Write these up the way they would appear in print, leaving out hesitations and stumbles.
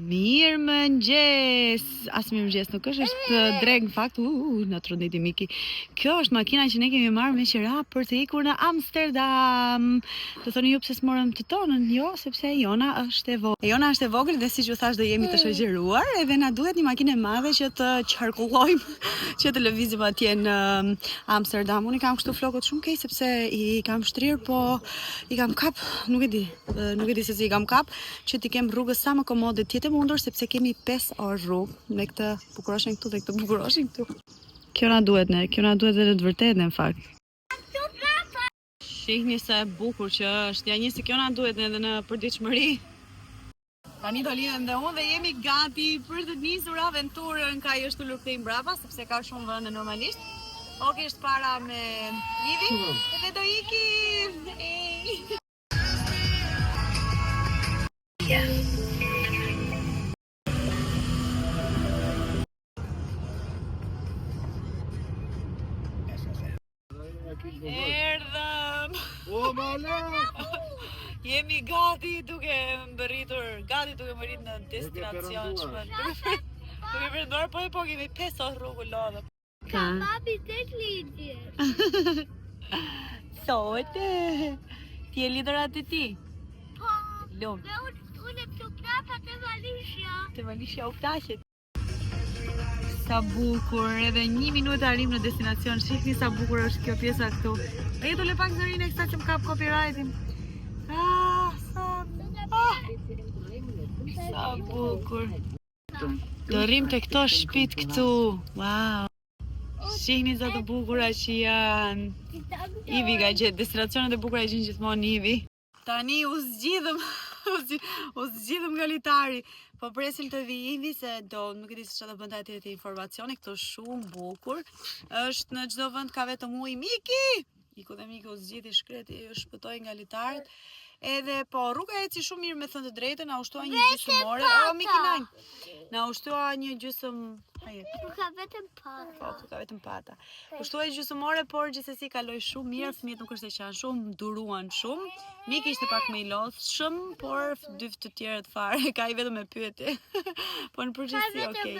Mirë mëngjes. As mirë mëngjes nuk është drejt në fakt. Në tronditi Miki. Kjo është makina që ne kemi marrë me qira për të ikur në Amsterdam. Do thoni ju pse s'morëm të tonën? Jo, sepse Jona është e vogël. Jona është e vogël dhe siç ju thash do jemi të shoqëruar, edhe na duhet një makinë e madhe që të qarkullojmë, që të lëvizim atje në Amsterdam. Unë i kam kështu flokët shumë keq sepse i kam shtrirë, po i kam kap, nuk e di se si i kam kap, që t'i kem rrugës sa më komode tjetë mundur, sepse kemi 5 orë rrugë me këtë bukuroshin këtu dhe këtë bukuroshin këtu. Kjo na duhet edhe të vërtetë në fakt. Shihni sa e bukur që është. Ja njësi kjo na duhet edhe në përditshmëri. Tani do lidhem dhe unë dhe jemi gati për të nisur aventurën. Ka është të luftej mbrapa, sepse ka shumë vënë normalisht. Oki është para me Ivi, edhe do ikim! Erdhëm! Jemi gati duke mbërrit në destinacion. Duke përndorë, po kemi 5 orë rrugë lodhëm. Ka babi tek lidhje. Thotë, ti e lidhur aty ti? Po, Lumë. unë e të krapa të valishja. Të valishja u këtaqet. Sa bukur, edhe 1 minutë arrim në destinacion. Shihni sa bukur është kjo pjesa këtu. E jetu le pak zërin e kësa që më kap copyrightin. Sa bukur. Do rrim të këto shtëpit këtu. Wow. Shihni sa të bukura që janë. Ivi ka gjetë, destinacionet e bukura që në gjithmonë Ivi. Tani u zgjidhëm nga litari. Po presim të vi Ivi se nuk e di se çfarë do bënte atje te informacioni, këto shumë bukur. Është në çdo vend ka vetëm ujë. Miki! Iku dhe Miki u zgjidhi shkreti, u shpëtoi nga litaret. Edhe po rruga eci shumë mirë, me thënë të drejtën, na ushtua një gjysmore. Miki naj. Na ushtua një gjysmë. Ka vetëm pata. Po, ka vetëm pata. Ushtuaj gjysmore, por gjithsesi kaloi shumë mirë, fëmijët nuk është se qanë shumë, duruan shumë. Miki ishte pak më i lodhshëm, por dy të tjerët fare, ka i vetëm me pyetje. Po në përgjithësi okay.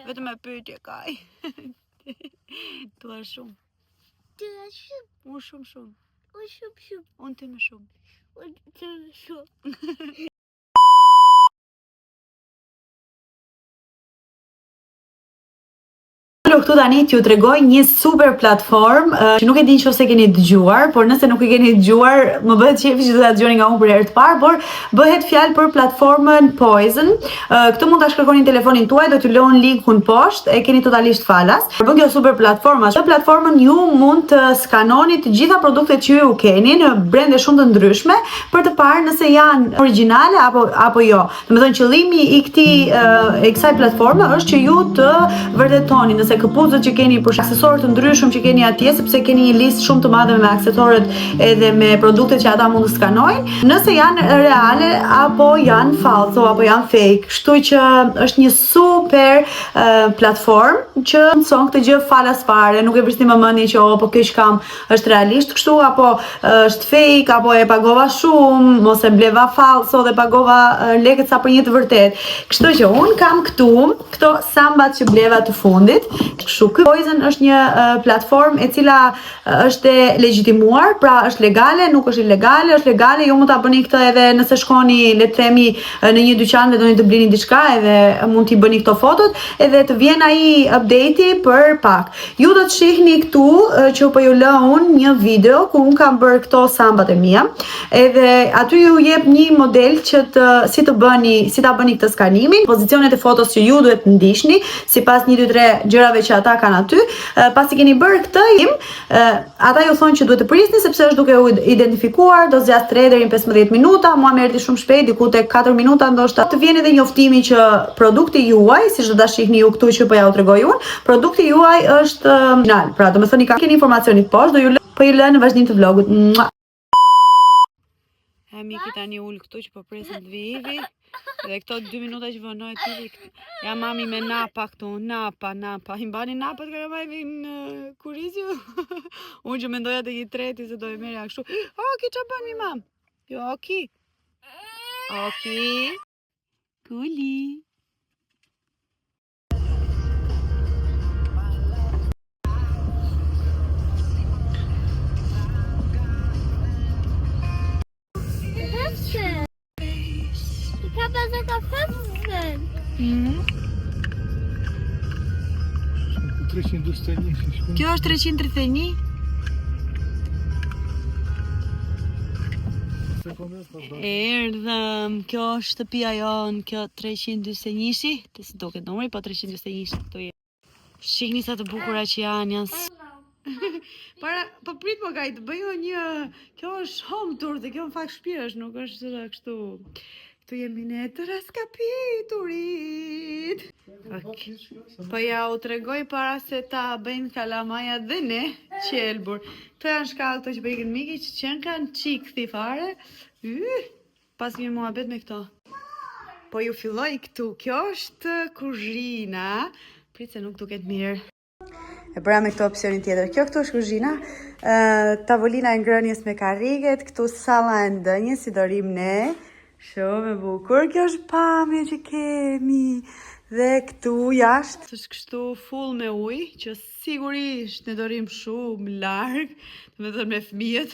Vetëm me pyetje kaj. Tua shumë. Tua shumë. Unë shumë. Unë shumë. Unë ty më shumë. Unë ty më shumë. Këtu tani t'ju tregoj një super platform që nuk e di nëse keni dëgjuar, por nëse nuk e keni dëgjuar, më bëhet qefi që do ta dëgjoni nga unë për herë të parë, por bëhet fjalë për platformën Poizon. Këtë mund ta shkërkoni në telefonin tuaj, do t'ju lëm linkun poshtë, e keni totalisht falas. Por bën kjo super platforma. Këtë platformën ju mund të skanoni të gjitha produktet që ju keni në brende shumë të ndryshme për të parë nëse janë origjinale apo jo. Domethënë qëllimi i kësaj platforme është që ju të vërtetoni nëse këpucët që keni për aksesorët të ndryshëm që keni atje, sepse keni një listë shumë të madhe me aksesorët edhe me produktet që ata mund të skanojnë, nëse janë reale apo janë falso apo janë fake. Kështu që është një super platformë që mëson këtë gjë falas fare, nuk e prisni më mendjen që po kjo që kam është realisht kështu apo është fake apo e pagova shumë, mos e bleva falso dhe pagova lekët sa për një të vërtet. Kështu që un kam këto sambat që bleva të fundit. Kështu, ky Poizon është një platformë e cila është e legjitimuar, pra është legale, nuk është ilegale, është legale. Ju mund ta bëni këtë edhe nëse shkoni, le të themi, në një dyqan dhe doni të blini diçka, edhe mund t'i bëni këto fotot, edhe të vjen ai update-i për pak. Ju do të shihni këtu që po ju lë unë një video ku unë kam bërë këto sambat e mia, edhe aty ju jep një model që si ta bëni këtë skanimin, pozicionet e fotos që ju duhet të ndiqni, sipas 1 2 3 gjërave që ata kanë aty. Pasi keni bërë këtë, ata ju thonë që duhet të prisni sepse është duke u identifikuar, do zgjas 3 deri në 15 minuta, mua më erdhi shumë shpejt, diku tek 4 minuta ndoshta. Të vjen edhe njoftimi që produkti juaj, siç do ta shihni ju këtu që po ja u tregoj unë, produkti juaj është original. Pra, domethënë keni informacionin poshtë, po ju lë në vazhdim të vlogut. Miki tani ul këtu që po presim të vivi. Edhe këto 2 minuta që vënoj ti. Ja mami me napa këtu, napa. I mbani napat karamajve në kurizju. Unë që mendoja të një treti se do e merja kështu. Oki, që bën mi mam? Jo, Oki. Kuli. Hüpfen. Ich habe sogar 15. 331. Kjo është 331. Erdhëm, kjo është shtëpia jonë, kjo 341-shi, të si duket numri, po 341 këtu je. Shihni sa të bukura që janë Para, po prit më kaj të bëjo një, kjo është home tour dhe kjo në fakt shtëpi është, nuk është kështu. Këtu jemi ne të raskapiturit. Po ja u tregoj para se ta bëjnë kalamaja dhe ne qelbur. Këto janë shkallë këto që bëjnë miki që qenë kanë qik thifare. Pas një muhabet me këto. Po ju filloj këtu, kjo është kuzhina. Prit se nuk duket mirë. E bëra me këto opsionin tjetër. Kjo këtu është kuzhina. Tavolina e ngrënjes me karriget, këtu salla e ndënjes si dorim ne. Shumë e bukur, kjo është pamje që kemi. Dhe këtu jashtë është kështu full me ujë, që sigurisht ne dorim shumë larg, me thënë me fëmijët,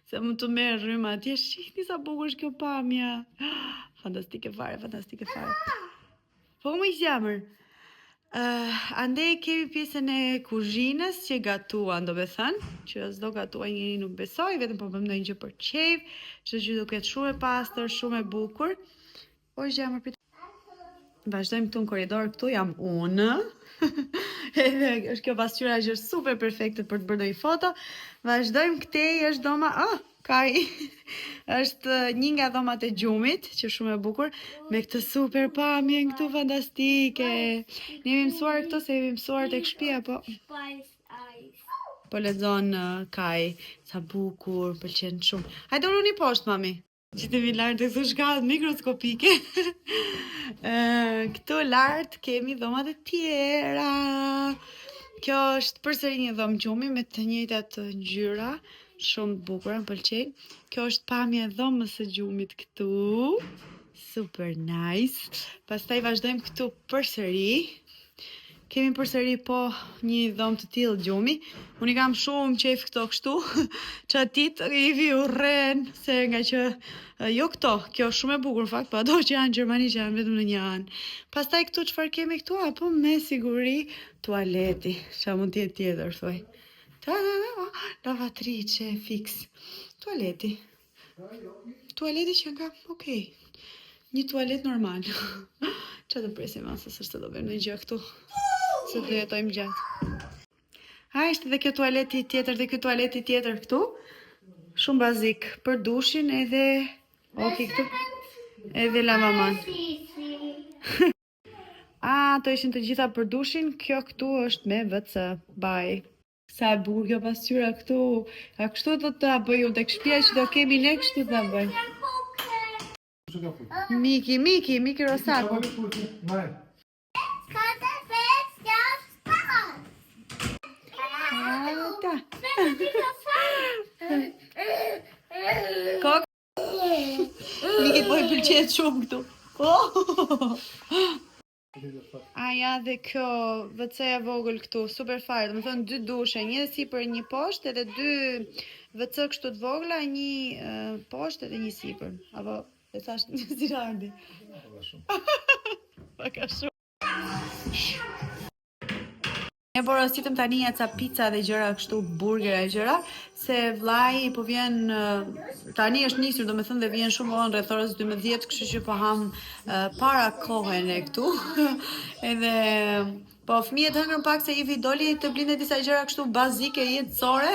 se mund të merr rrymë atje. Shihni sa bukur është kjo pamja. Fantastike fare, fantastike fare. Po më i zemër. Andej kemi pjesën e kuzhinës që gatuan, do me thënë, që s'do gatuan njëri nuk besoj, vetëm po bëjmë ndonjë gjë për qejf, që gjë duket shumë e pastër, shumë e bukur. O zemër, prit. Vazhdojmë këtu në korridor, këtu jam unë. Edhe është kjo pasqyra që është super perfekte për të bërë një foto. Vazhdojmë këtej është doma, kaj, është një nga dhomat e gjumit, që shumë e bukur, me këtë super pamje këtu fantastike. Ne jemi mësuar këto se jemi mësuar tek shtëpia, po. Po lexon kaj, sa bukur, pëlqen shumë. Hajde uluni poshtë, mami. Që të vi lartë të këtu shkallët mikroskopike. Këtu lartë kemi dhomat e tjera. Kjo është përsëri një dhomë gjumi me të njëjtat ngjyra, shumë bukura, më pëlqejnë. Kjo është pamja e dhomës së gjumit këtu. Super nice. Pastaj vazhdojmë këtu përsëri. Kemi përsëri po një dhomë të tillë gjumi. Unë i kam shumë qejf këto kështu. Çatit i vi urren se nga që jo këto, kjo është shumë e bukur fakt, po ato që janë në Gjermani që janë vetëm në një anë. Pastaj këtu çfarë kemi këtu? Apo me siguri tualeti. Çfarë mund të jetë tjetër, thuaj. Lavatrice fix. Tualeti. Tualeti që nga, okej. Një tualet normal. Qa të presim asës është të do bëjmë në gjë këtu. Se të jetojmë gjatë. Ishte dhe kjo tualeti tjetër dhe kjo tualeti tjetër këtu. Shumë bazik për dushin edhe... Okej këtu. Edhe lavaman. To ishin të gjitha për dushin. Kjo këtu është me WC. Bye. Sa e bukur kjo pasqyra këtu. A kështu do të bëjmë tek shtëpia që do kemi ne kështu të bëjmë. Miki Rosaku. Kok. Miki po i pëlqet shumë këtu. Ja dhe kjo WC-ja vogël këtu, super fare, do të thonë 2 dushe, një sipër, një poshtë, edhe 2 WC kështu të vogla, një poshtë edhe një sipër. Apo e thash një zirardi. Paka shumë. Ne porositëm tani ca pizza dhe gjëra kështu, burgera e gjëra, se vllai po vjen tani është nisur, domethënë dhe vjen shumë vonë rreth orës 12, kështu që po ham para kohën e këtu. Edhe po fëmijët hëngrën pak se Ivi doli të blinte disa gjëra kështu bazike jetësore.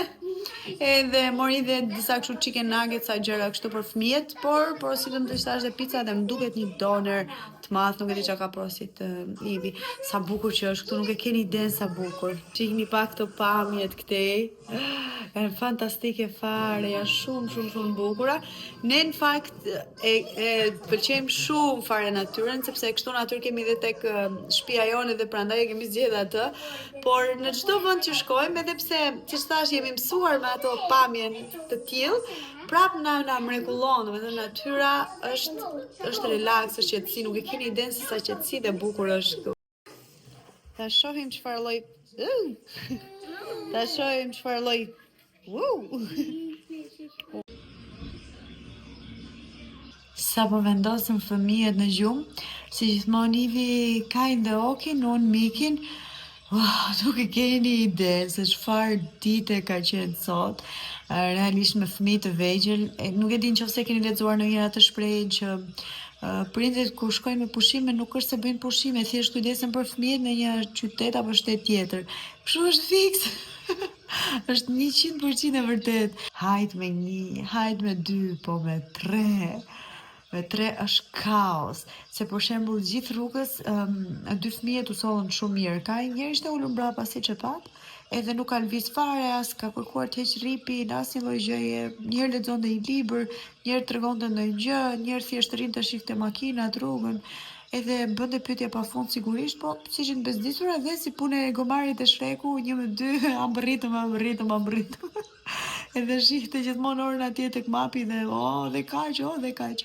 Edhe mori dhe disa kështu chicken nuggets, sa gjëra kështu për fëmijët, por porositëm të shtash dhe pizza dhe më duket një doner të madh, nuk e di çka ka porosit Ivi. Sa bukur që është këtu, nuk e keni iden sa bukur. Çihni pak këto pamjet këtej. Janë fantastike fare, janë shumë bukura. Ne në fakt e pëlqejmë shumë fare natyrën, sepse kështu natyrë kemi edhe tek shtëpia jone dhe prandaj e kemi zgjedhur atë. Por në çdo vend që shkojmë, edhe pse siç thash jemi mësuar me ato pamjen të tillë, prap na mrekullon, domethënë natyra është relaks, është qetësi, nuk e keni idenë se sa qetësi dhe bukur është këtu. Ta shohim çfarë lloj Ta shohim çfarë lloj Sa po vendosëm fëmijët në gjumë, si gjithmonë Ivi Kajn dhe Okin, unë Mikin, nuk e keni ide se çfarë dite ka qenë sot, realisht me fëmijë të vegjël, nuk e di nëse keni lexuar ndonjëherë atë shprehjen që prindrit kur shkojnë me pushime nuk është se bëjnë pushime, thjesht kujdesen për fëmijët në një qytet apo shtet tjetër. Kështu është fiks. Është 100% e vërtet. Hajt me 1, hajt me 2, po me 3. Me 3 është kaos, se për shembull gjithë rrugës 2 fëmijët u sollën shumë mirë. Ka njëri ishte ulur mbrapa siç e pat, edhe nuk ka lëviz fare, as ka kërkuar të heq ripin, as një lloj gjëje. Njëri lexonte një libër, njëri tregonte ndonjë gjë, njëri thjesht rrinte shifte makinat, rrugën. Edhe bënte pyetje pafund sigurisht, po siç në bezdisur edhe si punë e gomarit e Shreku, 1 me 2, ambërritëm. Edhe shihte gjithmonë orën atje tek mapi dhe dhe kaq.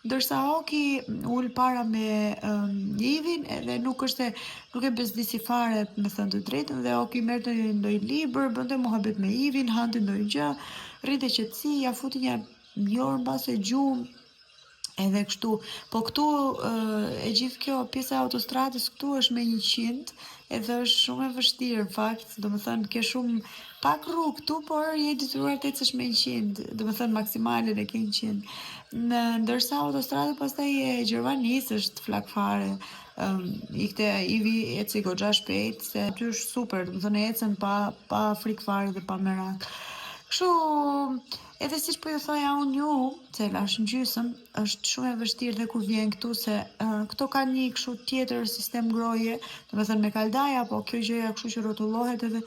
Ndërsa Oki ul para me Ivin edhe nuk e bezdisi fare, me thënë të drejtën, dhe Oki merrte ndonjë libër, bënte muhabet me Ivin, hante ndonjë gjë, rrinte qetësi, ja futi një orë mbase gjumë. Edhe kështu, po këtu e gjithë kjo pjesa e autostradës këtu është me 100, edhe është shumë e vështirë në fakt, domethënë ke shumë pak rrugë këtu, por je detyruar të ecësh me 100, domethënë maksimalen e ke 100. Ndërsa autostrada pastaj e Gjermanisë është flak fare. Ikte Ivi eci goxha shpejt, se aty është super, domethënë ecën pa frikë fare dhe pa merak. Kështu, edhe siç po ju thoja unë ju, se lash në gjysëm, është shumë e vështirë dhe kur vjen këtu, se këto kanë një kështu tjetër sistem ngroje, domethënë me kaldaja, po kjo gjëja kështu që rrotullohet edhe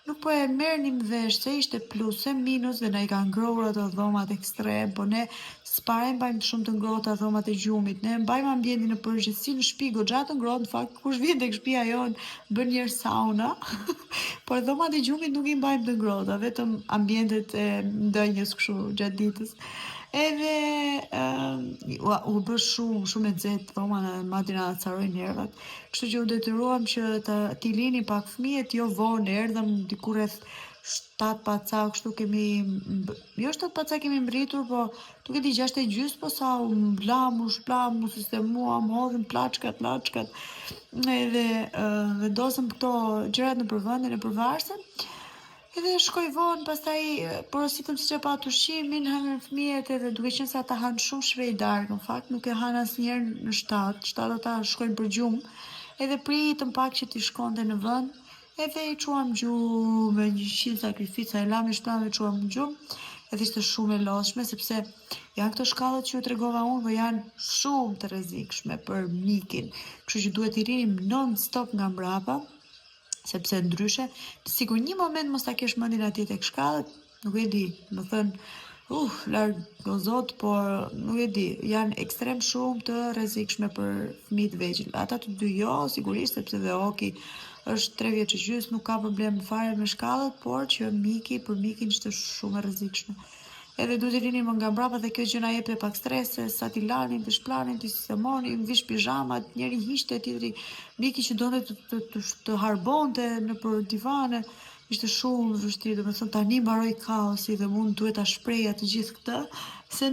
nuk po e merrnim vesh se ishte plus e minus dhe na i kanë ngrohur ato dhomat ekstrem, po ne s'pare mbajmë shumë të ngrohta dhomat e gjumit, ne mbajmë ambientin në përgjithësi në shtëpi goxha të ngrohtë, në fakt kush vjen tek shtëpia jon bën një sauna, por dhomat e gjumit nuk i mbajmë të ngrohta, vetëm ambientet e ndonjës kështu gjatë ditës. Edhe u bë shumë e nxehtë dhoma, madje na acaroi nervat. Kështu që u detyruam që t'i lini pak fëmijët, jo vonë, erdhëm diku rreth 7 paca, kështu kemi, jo 7 paca kemi mbritur, po nuk e di 6:30, po sa u shplamu, sistemuam, hodhëm plaçkat. Edhe vendosëm këto gjërat në përvendin e përvarse. Edhe shkoj vonë, pastaj porositëm siç e pat ushqimin, hanën fëmijët, edhe duke qenë se ata hanë shumë shpejt darkë, në fakt nuk e hanë asnjëherë në 7 ata shkojnë për gjumë, edhe pritëm pak që t'i shkonte në vend, edhe i quam gjumë me 100 sakrifica, e lam i shplam e quam gjumë, edhe ishte shumë e lodhshme, sepse janë këto shkallët që ju tregova unë, po janë shumë të rrezikshme për Mikin, kështu që duhet i rinim non-stop nga mbrapa, sepse ndryshe, sigur një moment mos ta kesh mendin atje tek shkallët, nuk e di, më thënë, larg gozot, por nuk e di, janë ekstrem shumë të rrezikshme për fëmijët vegjël. Ata të dy jo, sigurisht, sepse dhe Oki është 3 vjeç e gjys, nuk ka problem fare me shkallët, por që për Mikin ishte shumë e rrezikshme. Edhe duhet i rinim nga mbrapa dhe kjo gjë na jepte pak stres, sa t'i lanim, t'i shplanin, t'i sistemonim, vish pijamat, njëri hiqte, tjetri Miki që donte të harbonte nëpër divane, ishte shumë vështirë, domethënë tani mbaroi kaosi dhe mund duhet ta shpreja të gjithë këtë, se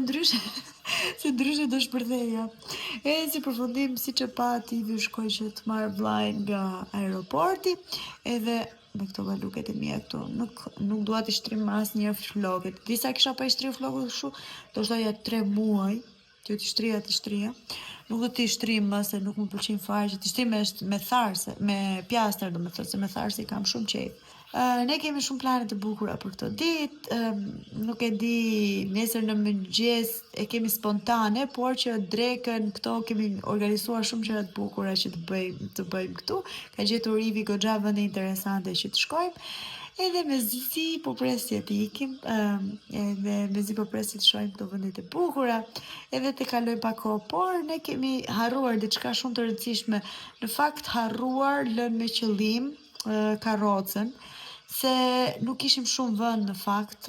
ndryshe do shpërtheja. Edhe si përfundim, siç e pati, Ivi shkoi që të marrë vllajën nga aeroporti, edhe me këto baluket e mia këtu, nuk dua t'i shtrim asnjëherë flokët. Disa kisha pa i shtrir flokët kështu, do shtoja 3 muaj, që t'i shtria. Nuk do t'i shtrim më se nuk më pëlqen fare që t'i shtrim me tharse, me pjastër, domethënë se me tharse i kam shumë qejf. Ne kemi shumë plane të bukura për këtë ditë, nuk e di, nesër në mëngjes e kemi spontane, por që drekën këto kemi organizuar shumë gjëra të bukura që të bëjmë këtu. Ka gjetur Ivi goxha vende interesante që të shkojmë. Edhe me zi po presim të ikim, edhe me zi po presim të shohim këto vendet e bukura, edhe të kaloj pak kohë, por ne kemi harruar diçka shumë të rëndësishme. Në fakt harruar lën me qëllim karrocën, se nuk ishim shumë vend në fakt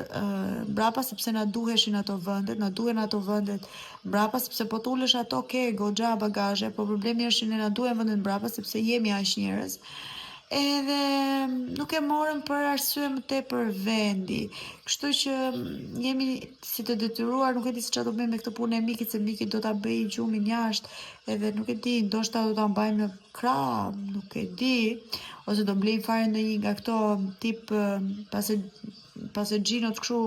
mbrapa, sepse na duhen ato vendet mbrapa, sepse po t'ulesh ato ke goxha bagazhe, po problemi është që ne na duhen vendet mbrapa sepse jemi aq njerëz. Edhe nuk e morëm për arsye më tepër vendi. Kështu që jemi si të detyruar, nuk e di se çfarë do bëjmë me këtë punë e mikit, se miki do ta bëj gjumin jashtë, edhe nuk e di, ndoshta do ta mbajmë në krah, nuk e di, ose do blejmë fare ndonjë nga këto tip pasegjinot kështu,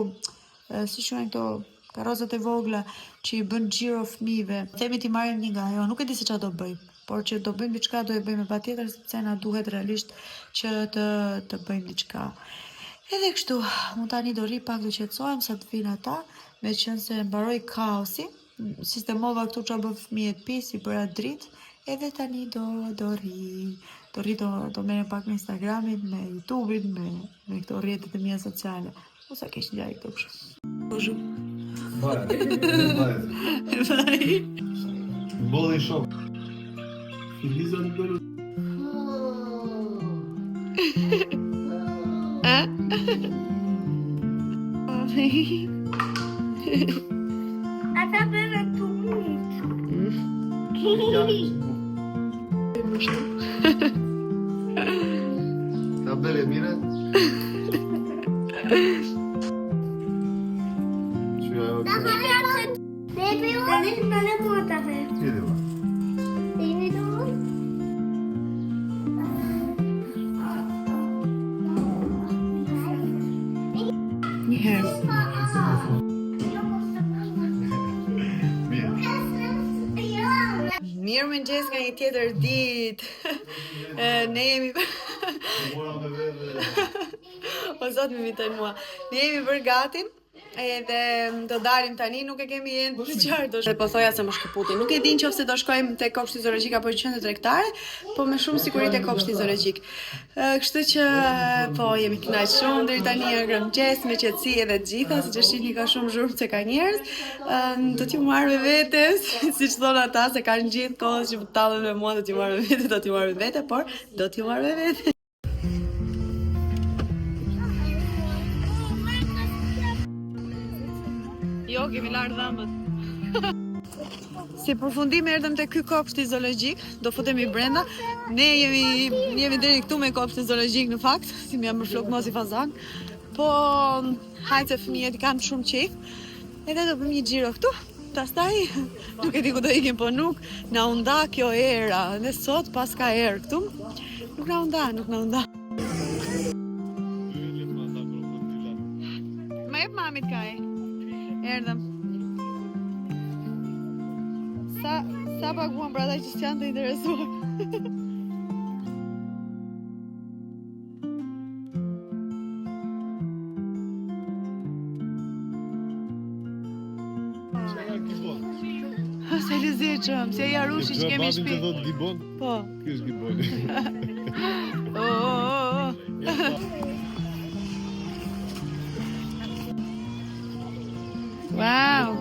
si quhen këto karrozat e vogla që i bën xhiro fëmijëve. Themi ti marrim një nga ajo, nuk e di se çfarë do bëjmë. Por që do bëjmë diçka, do e bëjmë patjetër, sepse na duhet realisht që të bëjmë diçka. Edhe kështu, unë tani do ri pak, do qetësohem sa të vinë ata, me qenë se mbaroi kaosi, sistemova këtu çfarë bën fëmijët, pisi, bëra dritë, edhe tani do ri, do merrem pak me Instagramin, me YouTube-in, me këto rrjetet e mia sociale. Ose keq ngjarje këtu kështu. Bonjour. Bye. Bolli shok. Filiza në bërë. Ata bebe të Ta bere mire? Bebe o? Bebe o ta fe. Jede va. Mirë mëngjes nga një tjetër ditë. Ne jemi O zot më invitoj mua. Ne jemi bërë gati. Edhe do dalim tani, nuk e kemi ende të qartë. Po thoja se më shkëputi. Nuk e di nëse do shkojmë te kopshti zoologjik apo në qendër tregtare, po me shumë siguri te kopshti zoologjik. Kështu që po jemi kënaq shumë deri tani, mëngjes me qetësi edhe të gjitha, siç e shihni ka shumë zhurmë se ka njerëz. Do t'ju marr me vete, siç thon ata, se kanë gjithë kohë që tallen me mua, do t'ju marr me vete, por do t'ju marr me vete. Jo, kemi larë dhëmbët. Si përfundim erdhëm te ky kopshti zoologjik, do futemi brenda. Ne jemi deri këtu me kopshtin zoologjik në fakt, si më jam flok mos i fazan. Po hajtë fëmijët kanë shumë qejf. Edhe do bëjmë një xhiro këtu. Pastaj nuk e di ku do ikim, po nuk na u nda kjo era. Dhe sot pas ka erë këtu. Nuk na u nda. Ma jep mamit kaj. Erdhëm. Sa paguam për ata që s'janë të interesuar. Se lezeqëm, se ja rushi që kemi shpi. Që thot gibon? Po. Ky është giboni. Wow.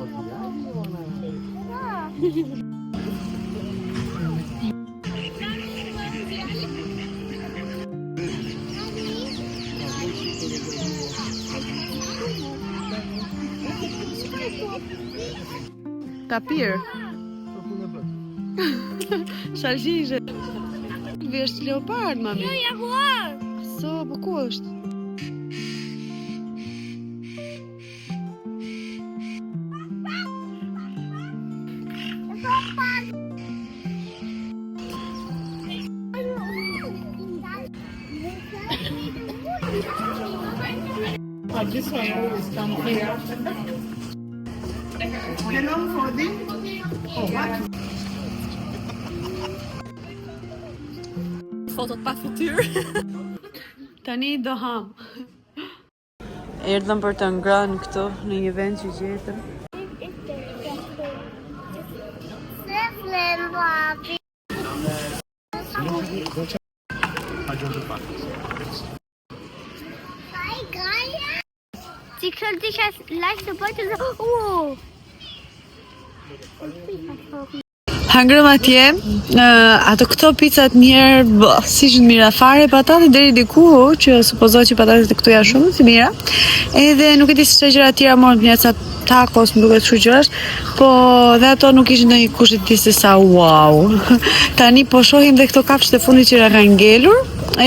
Tapir. Shalgjishe. Vesh leopard, mami. Jo, jaguar. So, po ku është? This one always come here. Hello, Fodi. Oh, what? Fotot pa fytyrë. Tani do ham. Erdhëm për të ngrënë këtu në një vend që gjetëm. Këll disha like të bëjtë Hangrëm atje, ato këto picat njerë, si që të mira fare, patate deri diku, që supozoj që patatet këtu janë shumë të mira, edhe nuk e di se gjëra tjera morën për ca tacos, më duket kështu gjërash, po dhe ato nuk ishin ndonjë kusht të se sa wow. Tani po shohim dhe këto kafshët e fundit që kanë ngelur,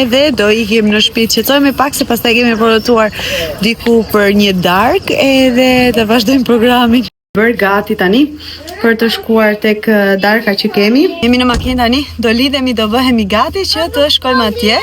edhe do ikim në shtëpi, qetësojmë pak se pastaj kemi përgatitur diku për një darkë, edhe të vazhdojmë programin. Bërë gati tani për të shkuar tek darka që kemi. Jemi në makinë tani, do lidhemi, do bëhemi gati që të shkojmë atje.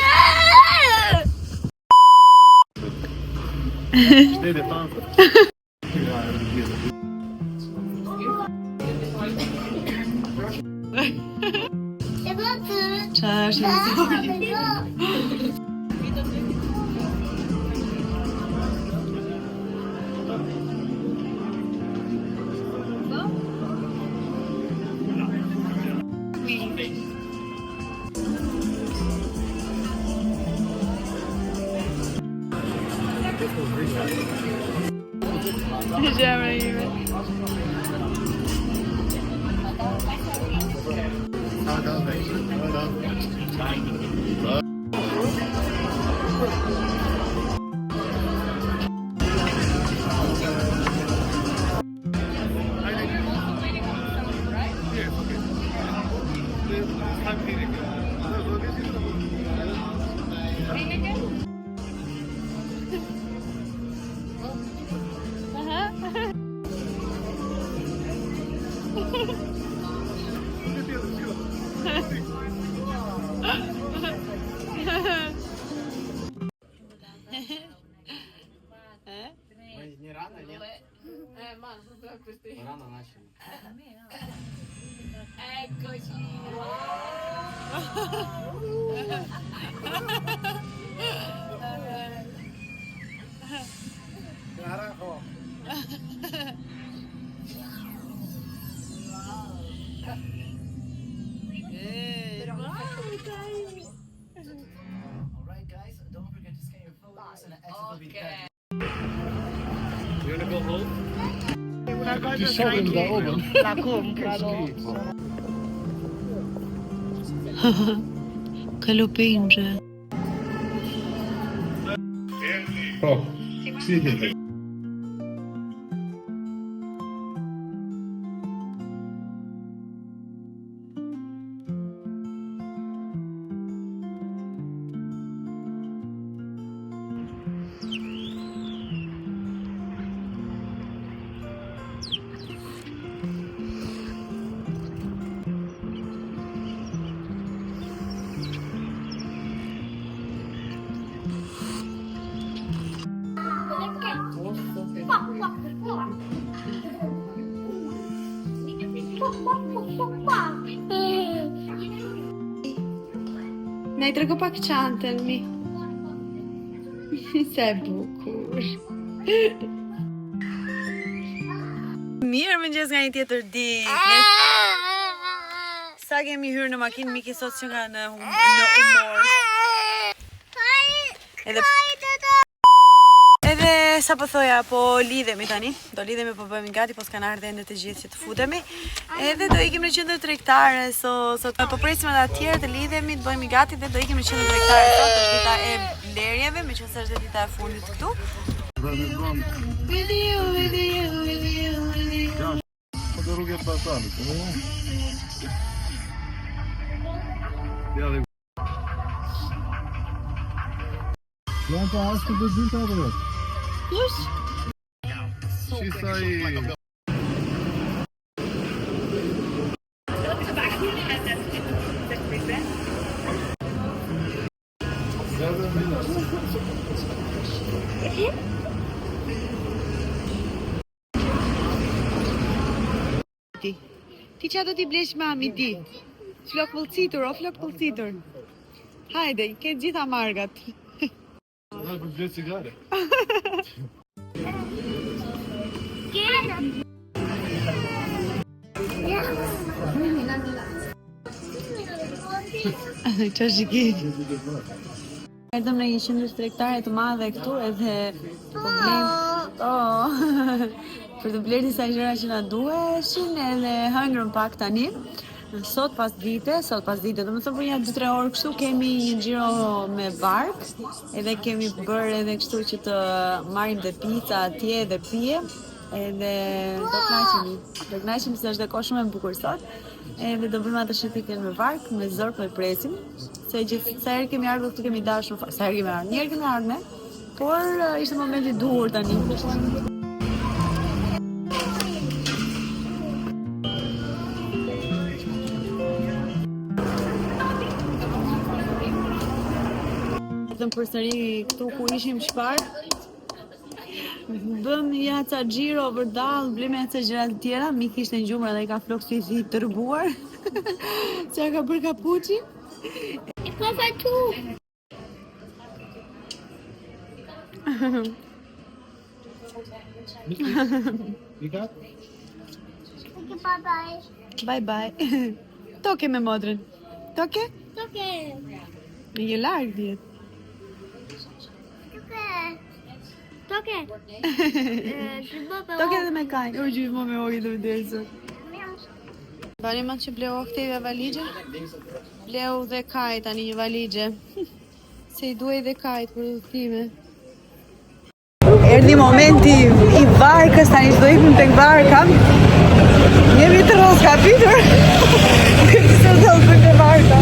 Не рано, нет? Рано начали. Carajo. Alright guys, don't forget to scan your photos and an exit will be there. You wanna go home? Una cosa Die Shoppen da oben. la comprano. Kalopinxhe. Oh, sì. Na I trego pak çantën mi. Sa e bukur. Mirë mëngjes nga një tjetër ditë. Sa kemi hyrë në makinë Miki sot që nga në humor. Edhe sa po thoja, po lidhemi tani. Do lidhemi, po bëhemi gati, po s'kan ardhur ende të gjithë që të futemi. Edhe do ikim në qendër tregtare sot. Po presim edhe atjerë të lidhemi, të bëhemi gati dhe do ikim në qendër tregtare sot. Është dita e blerjeve, meqenëse është dita e fundit këtu. По дороге пасали. Ja, Lan pa aşkı da değil tabi. Kush? Şisai. Ti qa do t'i blesh mami ti? Flok pëllcitur, o flok pëllcitur. Hajde, ke gjitha margat. Надо бы две цигары. Qa shiki? Erdëm në një qendër tregtare të madhe këtu edhe po blejmë Për të blerë disa gjëra që na duheshin edhe hëngrëm pak tani. Sot pas dite, do të më thënë për një 2-3 orë kështu kemi një xhiro me bark, edhe kemi bërë edhe kështu që të marrim dhe pica atje dhe pije, edhe do kënaqemi se është dhe kohë shumë e bukur sot. Edhe do bëjmë atë shëtitjen me bark, me zor po e presim, se gjithë sa herë kemi ardhur këtu kemi dashur fare. Sa herë kemi ardhur? Një herë kemi ardhur ne, por ishte momenti i duhur tani. Vetëm përsëri këtu ku ishim çfarë? Bëm ja ca xhiro vërdall, blem ja ca gjëra të tjera, mik ishte në gjumër dhe i ka flokë si i tërbuar. Çfarë ka bërë kapuçi? Ik ga van toe. Mika? Bye bye. Bye bye. Toke me modrën. Toke? Oké. Je larg vjet. Oké. Toke edhe me kaj. U gjithmo me ojë dhe vdesë. Bani ma që bleu këteve valigje? Bleu dhe kaj tani një valigje. Se i duaj dhe kajt për udhëtime. Erdhi momenti i barkës, tani çdo ikim tek barka. Jemi të rros kapitur. Se do të bëjmë barka.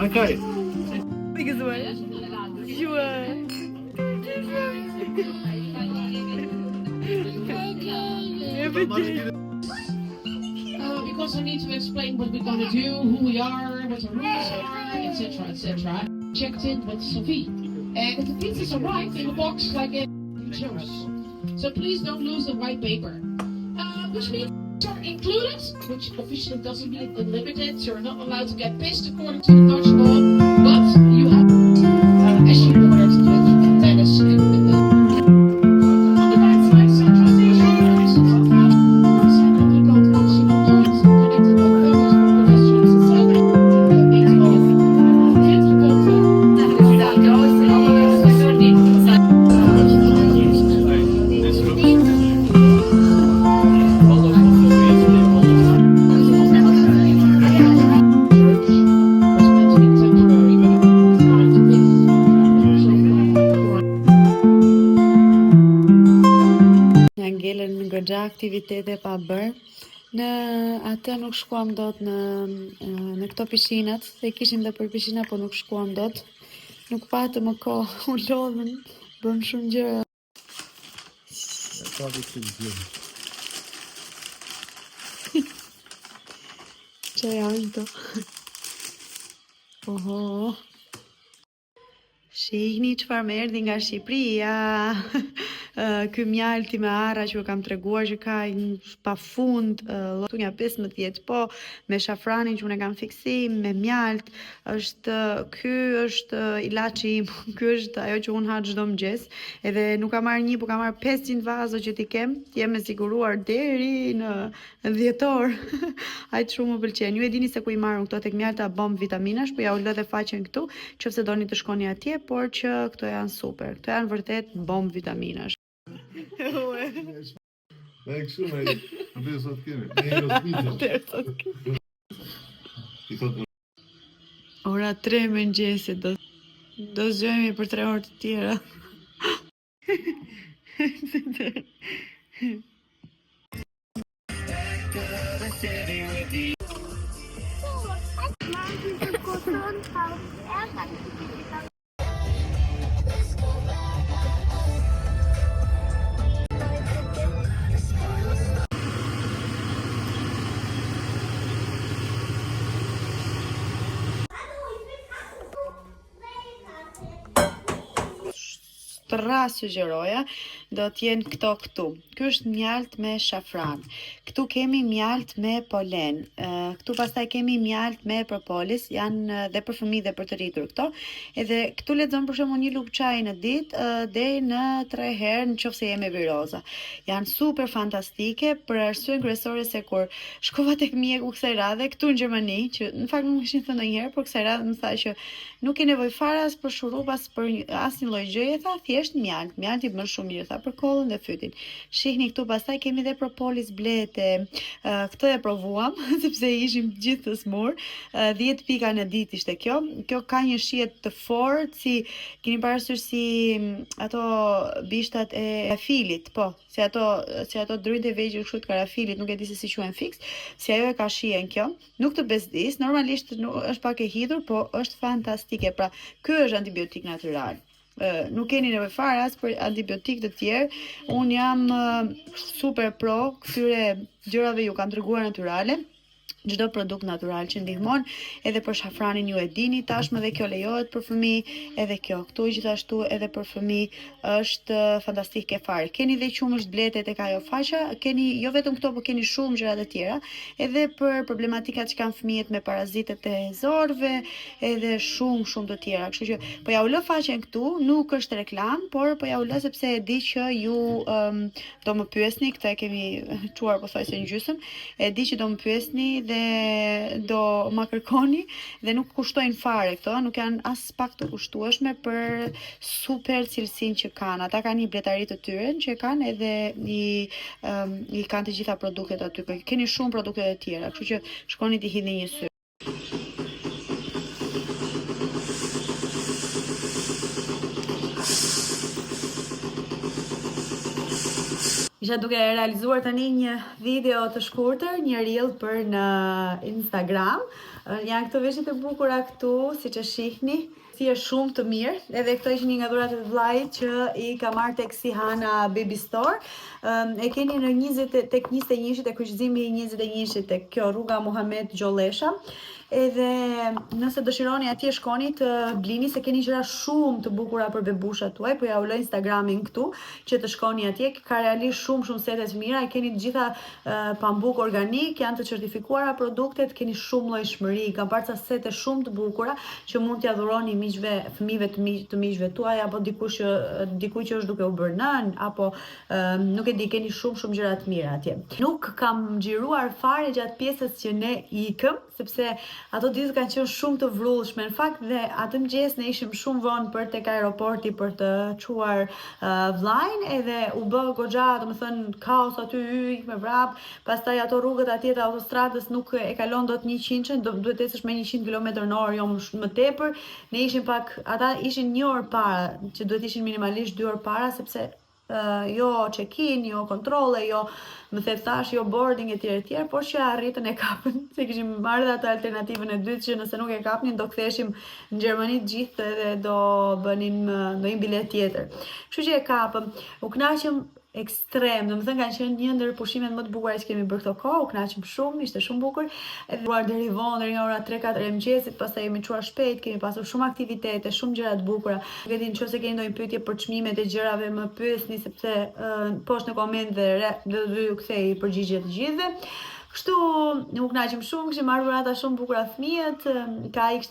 Okay. Because what? You because I need to explain what we're gonna do, who we are, what the rules are, etc., etc. Checked in with Sophie, and the pizzas arrived in a box like it chose. So please don't lose the white paper, which means are included, which officially doesn't mean unlimited. So you're not allowed to get pissed according to the Dutch law, but you have, as you ordered, tennis and on the right side, central stations, connected by photos for pedestrians and aktivitete pa bërë. Në atë nuk shkuam dot në këto pishinat, se kishim dhe për pishina, po nuk shkuam dot. Nuk patëm më kohë, u lodhën, bëm shumë gjëra. Që janë to? Oho. Shihni çfarë më erdhi nga Shqipëria. Ky mjalti me arra që ju kam treguar që ka pafund llotunja 15, po me shafranin që unë kam fiksim, me mjalt, ky është ilaçi im, ky është ajo që unë ha çdo mëngjes, edhe nuk kam marrë një, po kam marrë 500 vazo që ti kem, jem e siguruar deri në dhjetor. Aq shumë më pëlqen. Ju e dini se ku i marrun këto tek mjalta bomb vitaminash, po ja u lë dhe faqen këtu, nëse doni të shkoni atje, por që këto janë super. Këto janë vërtet bomb vitaminash. Ne kështu me dhe sot kemi. Ora 3 mëngjesit do zgjojemi për 3 orë të tjera. Sugjeroja do t'jenë këtu. Ky është mjalt me shafran. Këtu kemi mjalt me polen. Këtu pastaj kemi mjalt me propolis, janë dhe për fëmijë dhe për të rritur këto. Edhe këtu lexon për shembull një lugë çaji në ditë deri në 3 herë nëse jemi viroza. Janë super fantastike për arsyen kryesore se kur shkova tek mjeku kësaj radhe këtu në Gjermani, që në fakt nuk ishin thënë ndonjëherë, por kësaj radhe më tha që nuk ke nevojë fare as për shurup as për asnjë lloj gjëje, tha thjesht mjalt. Mjalti bën shumë mirë, tha për kollën dhe fytin. Shihni këtu pastaj kemi dhe propolis blete. Këtë e provuam sepse ishim gjithë të smur. 10 pika në ditë ishte kjo. Kjo ka një shije të fortë, si keni parasysh si ato bishtat e filit, po, si ato dryjt e vegjël kështu të karafilit, nuk e di se si quhen fiks, si ajo e ka shijen kjo. Nuk të bezdis, normalisht është pak e hidhur, po është fantastike. Pra, ky është antibiotik natyral. Nuk keni nevojë fare as për antibiotik të tjerë. Unë jam super pro këtyre gjërave, ju kam treguar natyrale. Çdo produkt natyral që ndihmon, edhe për shafranin ju e dini tashmë, dhe kjo lejohet për fëmijë, edhe kjo këtu gjithashtu edhe për fëmijë është fantastike fare. Keni dhe qumësht blete tek ajo faqja, keni jo vetëm këto, por keni shumë gjëra të tjera, edhe për problematikat që kanë fëmijët me parazitet e zorëve, edhe shumë të tjera. Kështu që po ja u lë faqen këtu, nuk është reklam, por po ja u lë sepse e di që ju do më pyesni, këtë e kemi çuar pothuajse në gjysmë, e di që do më pyesni dhe do ma kërkoni, dhe nuk kushtojnë fare këto, nuk janë as pak të kushtueshme për super cilësinë që kanë. Ata kanë një bletari të tyre që kanë edhe i kanë të gjitha produktet aty. Keni shumë produkte të tjera, kështu që shkoni t'i hidhni një sy. Isha duke realizuar tani një video të shkurtër, një reel për në Instagram. Janë këto veshjet e bukura këtu, siç e shihni, si është shumë të mirë. Edhe këto ishin një nga dhurat e vllajit që i ka marrë tek Sihana Baby Store. E keni në 20 tek 21 e kryqëzimi i 21 tek kjo rruga Muhamet Gjollesha. Edhe nëse dëshironi atje shkoni të blini, se keni gjëra shumë të bukura për bebushat tuaj, po ja u lë Instagramin këtu që të shkoni atje. Ka realisht shumë sete të mira, keni të gjitha pambuk organik, janë të certifikuara produktet, keni shumë llojshmëri, ka parca sete shumë të bukura që mund t'ia dhuroni miqve, fëmijëve të miqve tuaj, apo dikuj që është duke u bërë nën, apo nuk e di, keni shumë gjëra të mira atje. Nuk kam xhiruar fare gjatë pjesës që ne ikëm, sepse ato ditë kanë qenë shumë të vrullshme. Në fakt dhe atë mëngjes ne ishim shumë vonë për tek aeroporti për të çuar vllajin, edhe u bë goxha, domethënë kaos aty, ik me vrap. Pastaj ato rrugët atje të autostradës nuk e kalon dot 100-ën, duhet të ecësh me 100 km/h, jo më tepër. Ne ishim pak, ata ishin 1 orë para, që duhet ishin minimalisht 2 orë para, sepse jo check-in, jo kontrolle, jo më thash, jo boarding e tjerë, por që arritën e kapën, se kishim marrë atë alternativën e dytë që nëse nuk e kapnin do ktheheshim në Gjermani të gjithë edhe do bënim ndonjë bilet tjetër. Kështu që e kapëm. U kënaqëm ekstrem, domethënë kanë qenë një ndër pushimet më të bukura që kemi bërë këto kohë, u kënaqëm shumë, ishte shumë bukur. Edhe ruar deri vonë, deri nga ora 3-4 e mëngjesit, pastaj jemi çuar shpejt, kemi pasur shumë aktivitete, shumë gjëra të bukura. Nuk e di nëse keni ndonjë pyetje për çmimet e gjërave, më pyesni, sepse poshtë në koment dhe do ju kthej përgjigje të gjithëve. Kështu u kënaqëm shumë, kishim marrë dhurata shumë bukura fëmijët. Kai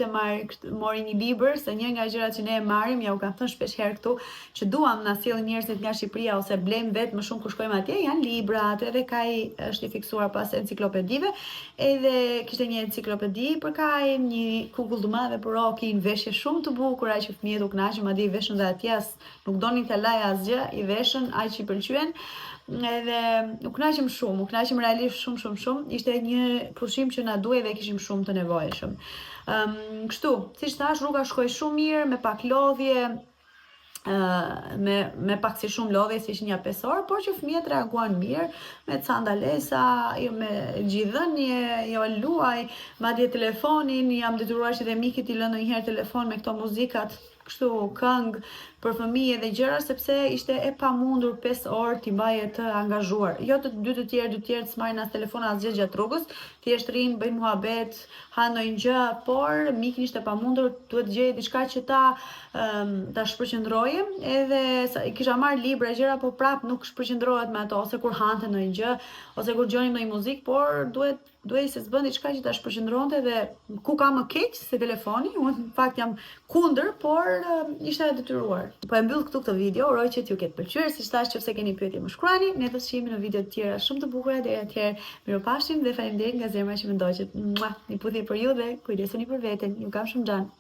mori një libër, se një nga gjërat që ne e marrim, ja u kam thënë shpesh herë këtu, që duam na sjellin njerëzit nga Shqipëria ose blejmë vetë më shumë kur shkojmë atje, janë librat, edhe Kai është i fiksuar pas enciklopedive, edhe kishte një enciklopedi për Kai, një kukull të madhe për Rokin, veshje shumë të bukura që fëmijët u kënaqën, madje i veshën dhe atje, nuk donin ta laj asgjë, i veshën aq i pëlqyen. Edhe u kënaqëm shumë, u kënaqëm realisht shumë. Ishte një pushim që na duhej dhe kishim shumë të nevojshëm. Kështu, siç thash, rruga shkoi shumë mirë, me pak lodhje, me pak si shumë lodhje, si ishte një 5 orë, por që fëmijët reaguan mirë, me candalesa, jo me gjithënie, jo luaj, madje telefonin, jam detyruar që dhe mikit i lë ndonjëherë telefon me këto muzikat, kështu këngë, për fëmijë dhe gjëra sepse ishte e pamundur 5 orë t'i mbaje të angazhuar. Jo të dy të tjerë s'marrin as telefon as gjë gjatë rrugës, thjesht rrinë, bëjnë muhabet, hanë ndonjë gjë, por mikin ishte pamundur, duhet gjejë diçka që ta shpërqendroje, edhe kisha marrë libra gjëra, po prap nuk shpërqendrohet me ato, ose kur hante ndonjë gjë, ose kur dëgjonim ndonjë muzikë, por duhej se s'bën diçka që ta shpërqendronte dhe ku ka më keq se telefoni, unë në fakt jam kundër, por ishte e detyruar. Po e mbyll këtu këtë video, uroj që t'ju ketë pëlqyer, siç thash nëse keni pyetje më shkruani, ne do të shihemi në video të tjera shumë të bukura, deri atëherë mirupafshim dhe faleminderit nga zemra që më ndoqët. Një puthje për ju dhe kujdesuni për veten. Ju kam shumë xhan.